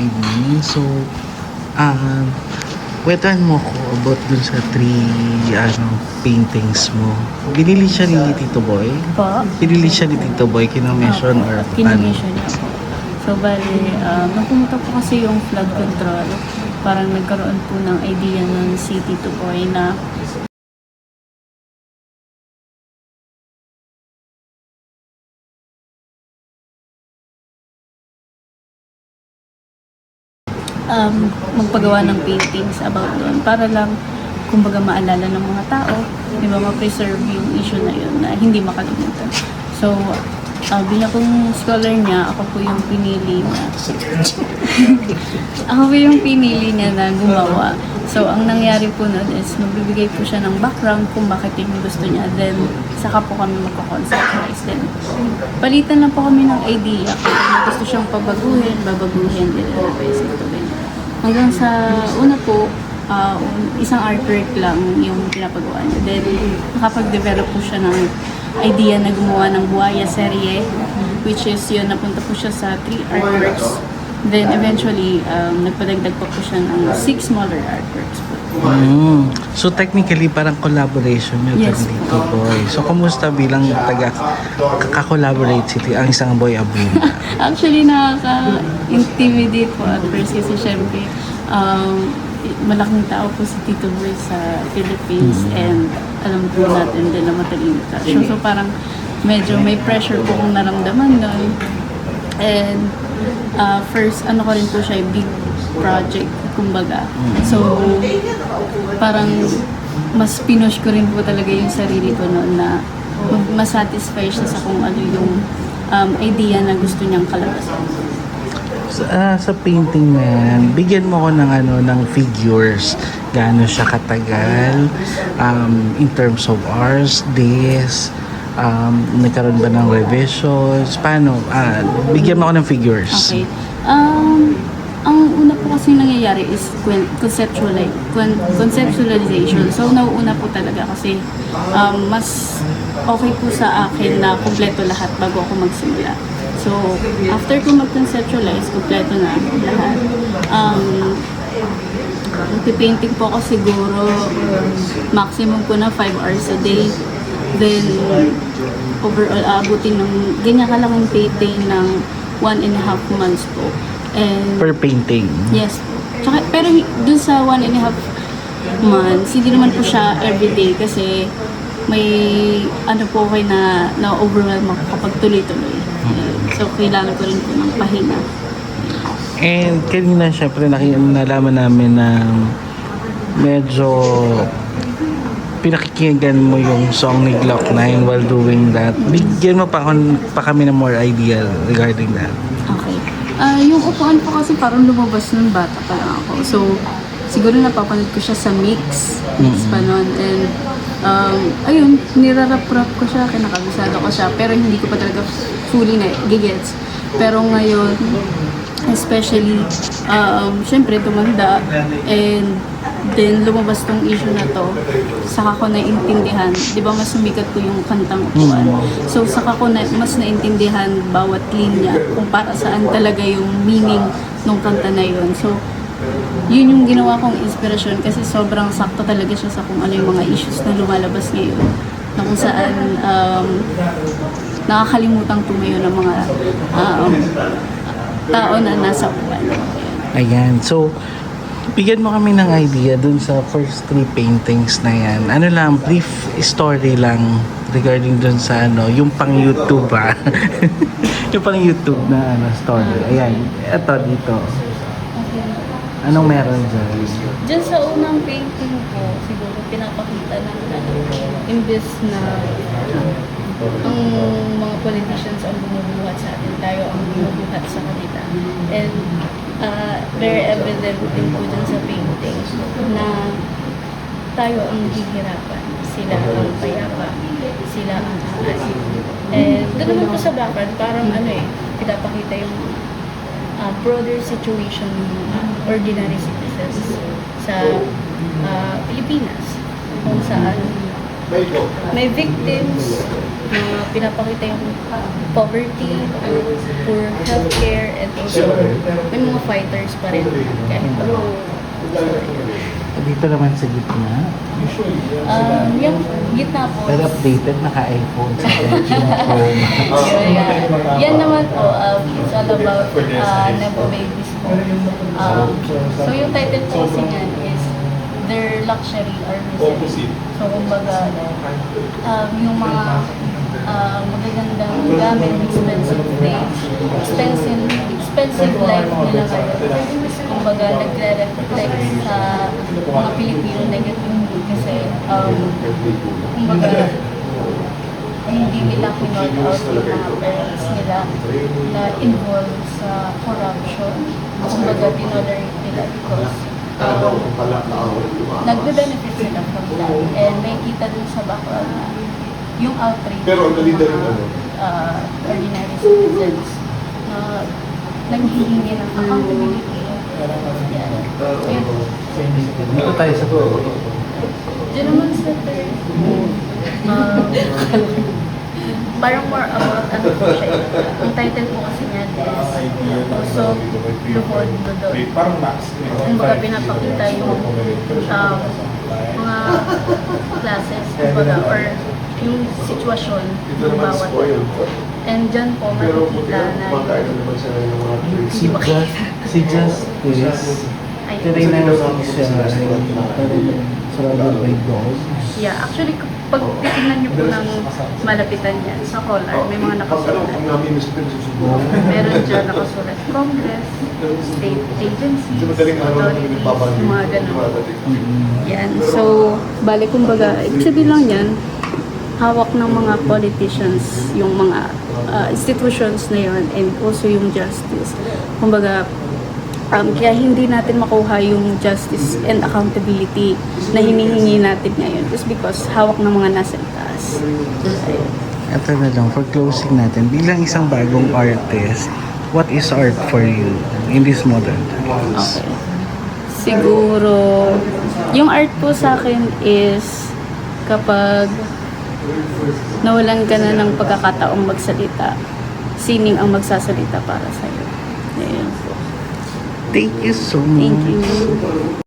evening. So, kwentuhan mo ko about dun sa three paintings mo. Binili siya ni Tito Boy? Po? Binili siya ni Tito Boy, kinomission or paano? Kinomission niya po. So, bali, nung pumunta po kasi yung flood control, parang nagkaroon po ng idea ng si Tito Boy na magpagawa ng paintings about doon para lang kumbaga maalala ng mga tao, di ba, ma-preserve yung issue na yun na hindi makalimutan. So, bilang kong scholar niya, ako po yung pinili niya na gumawa. So, ang nangyari po nun is magbibigay po siya ng background kung bakit yung gusto niya. Then, saka po kami magko-conceptualize. Then, palitan lang po kami ng idea. Kung gusto siyang babaguhin. Then, hanggang sa una po, isang artwork lang yung pinapagawa niya. Then, nakapag-develop po siya ng idea na gumawa ng buhaya serye, which is yun, napunta po siya sa 3 artworks. Then, eventually, nagpadagdag pa po siya ng 6 smaller artworks po. So, technically, parang collaboration yun Yes. Tito Boy. So, kumusta bilang kaka-collaborate ang isang Boy Abunda? Actually, nakaka-intimidate po at first kasi syempre, malaking tao po si Tito Boy sa Philippines and alam po natin din na matalino ka. So parang medyo may pressure po kung naramdaman nun. And first, ko rin po siya, big project, kumbaga. So, parang mas pinush ko rin po talaga yung sarili ko noon na masatisfy siya sa kung ano yung idea na gusto niyang kalabasan. Sa painting na yan, bigyan mo ko ng figures. Gaano siya katagal, in terms of hours, days, nagkaroon ba ng revisions, paano? Bigyan mo ko ng figures. Okay. Ang una po kasi nangyayari is conceptualization. So, nauuna po talaga kasi mas okay po sa akin na kumpleto lahat bago ako magsimula. So, after ko mag-conceptualize, kumpleto na lahat. Magpipainting po ako siguro maximum ko na 5 hours a day. Then, overall, abutin ng ganyan kalaking painting ng 1.5 months po. And, Per painting? yes po. Tsaka, pero dun sa 1.5 months, hindi naman po siya everyday kasi may po kayo na overwhelm ako kapag tuloy-tuloy. So, kailangan ko rin po ng pahinga. And kanina, syempre, nalaman namin na medyo pinakikinggan mo yung song ni Glock 9 while doing that. Bigyan mo pa kami ng more idea regarding that. Okay. Yung upuan po kasi parang lumabas nung bata pa lang ako. So, siguro napapanood ko siya sa mix pa nun. And, ayun, nirarap-rap ko siya, kinakabisado ko siya, pero hindi ko pa talaga fully na gigets. Pero ngayon, especially, syempre tumanda, and then lumabas tong issue na to, saka ko naintindihan, di ba mas sumikat ko yung kantang upuan. So, saka ko mas naintindihan bawat linya, kung para saan talaga yung meaning ng kanta na yun. So, yun yung ginawa kong inspirasyon kasi sobrang sakto talaga siya sa kung ano yung mga issues na lumalabas ngayon, na kung saan nakakalimutang tumayo ng mga tao na nasa upuan. Ayan. So, bigyan mo kami ng idea dun sa first 3 paintings na yan. Ano lang, brief story lang regarding dun sa yung pang YouTube yung pang YouTube na story. Ayan. Ito dito. Anong meron dyan? Diyan sa unang painting ko, siguro pinapakita ng imbes na ang mga politicians ang bumubuhat sa atin, tayo ang bumubuhat sa kanila. And very evident din po dyan sa painting na tayo ang hihirapan, sila ang payapa, sila ang angas. And doon naman po sa background, parang pinapakita yung broader situation ng mga ordinary citizens sa Pilipinas, kung saan May victims na pinapakita yung poverty, poor healthcare, and also may mga fighters pa rin kahit ano. Dito naman sa gitna. Yung gitna po. Pero updated, naka-iPhone sa 13 Pro Max. Yan naman po, it's all about Nepo Babies po. So yung title po kasi niyan is Their Luxury or Misery. So kumbaga, yung mga magagandang gamit, expensive things, expensive life nila ngayon. Kumbaga, nagre-reflect sa mga Pilipino negatively kasi kumbaga, hindi nila kinod out yung mga parents nila na involved sa corruption. Kumbaga, tinolerate nila because nagbe-benefit sila from that. And may kita dun sa background na yung outrage ng mga ordinary citizens na naghihingi ng accountability. Yan. Dito tayo sa Diyan naman sa third, parang more about ano po siya. Ang title po kasi niya is Usog, Luhod, Dodot. Kumbaga pinapakita yung mga classes, kumbaga, or yung sitwasyon ng bawat ito. And dyan po makikita na si Justice. Tiray na yung siya surrounded by dogs. Yeah, actually, pag titignan niyo po ng malapitan yan, sa collar, may mga nakasulat. Meron dyan nakasulat, Congress, state agencies, authorities, mga ganun. Yan. So, bali kumbaga, ibig sabihin lang yan, hawak ng mga politicians yung mga institutions na yun and also yung justice. Kumbaga, kaya hindi natin makuha yung justice and accountability na hinihingi natin ngayon just because hawak ng mga nasa itaas. Ito na lang, for closing natin, bilang isang bagong artist, what is art for you in this modern times? Okay. Siguro, yung art po sa akin is kapag nawalan ka na ng pagkakataong magsalita, sining ang magsasalita para sa'yo. Ayun po. Thank you so much. Thank you.